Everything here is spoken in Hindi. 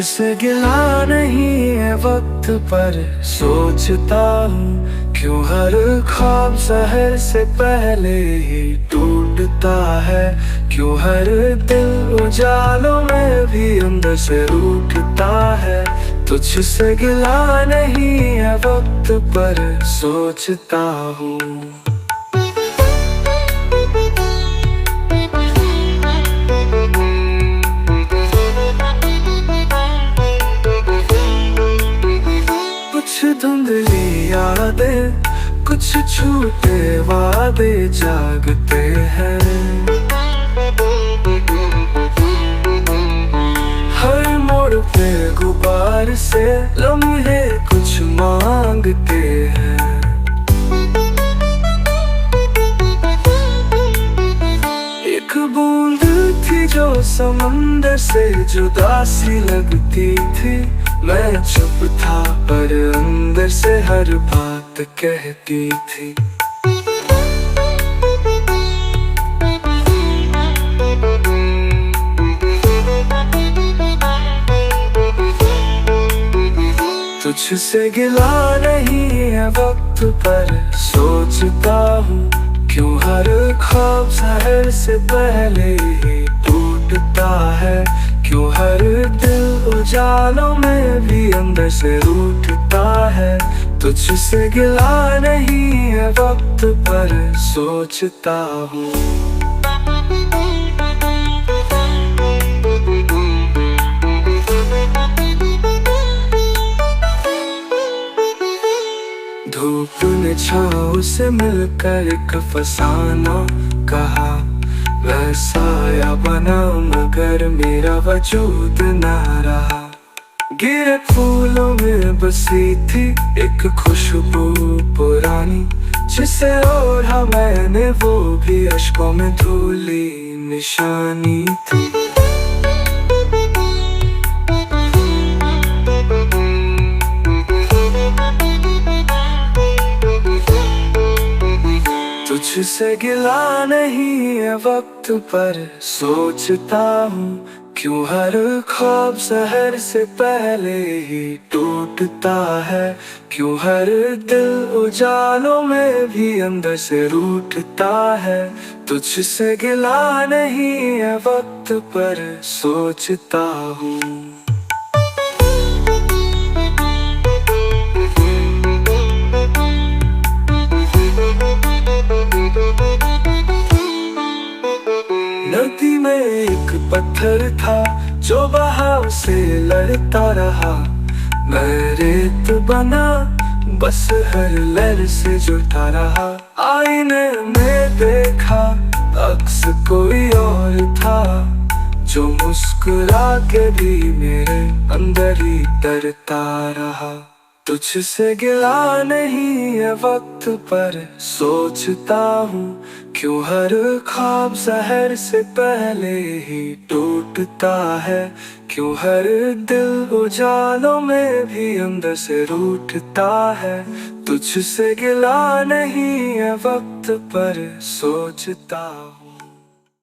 तुझसे गिला नहीं है वक्त पर सोचता हूँ, क्यों हर ख्वाब सहर से पहले ही टूटता है। क्यों हर दिल उजालों में भी अंदर से रूठता है। तुझसे गिला नहीं है वक्त पर सोचता हूँ। कुछ धुंधली यादें, कुछ छूटे वादे जागते हैं। हर मोड़ पे गुबार से लम्हे कुछ मांगते हैं। एक बूंद थी जो समंदर से जुदा सी लगती थी। मैं चुप था पर अंदर से हर बात कहती थी। तुझसे गिला नहीं है वक्त पर सोचता हूँ, क्यों हर ख्वाब सहर से पहले ही टूटता है। क्यों हर दिल उजालों में भी अंदर से रूठता है। तुझसे गिला नहीं है वक्त पर सोचता हूँ। धूप ने छाँव से मिलकर एक फसाना कहा। वह साया बना मगर मेरा वजूद ना रहा। गिरे फूलों में बसी थी एक खुशबू पुरानी, जिसे ओढ़ा मैंने वो भी अश्कों में धूली निशानी थी। तुझसे गिला नहीं है वक्त पर सोचता हूँ, क्यों हर ख्वाब सहर से पहले ही टूटता है। क्यों हर दिल उजालों में भी अंदर से रूठता है। तुझसे गिला नहीं है वक्त पर सोचता हूँ। नदी में एक पत्थर था जो बहाव से लड़ता रहा। मैं रेत बना बस हर लहर से जुड़ता रहा। आईने में देखा अक्स कोई और था, जो मुस्कुरा के भी मेरे अंदर ही डरता रहा। तुझसे गिला नहीं है वक्त पर सोचता हूँ, क्यों हर ख्वाब सहर से पहले ही टूटता है। क्यों हर दिल उजालों में भी अंदर से रूठता है। तुझसे गिला नहीं है वक्त पर सोचता हूँ।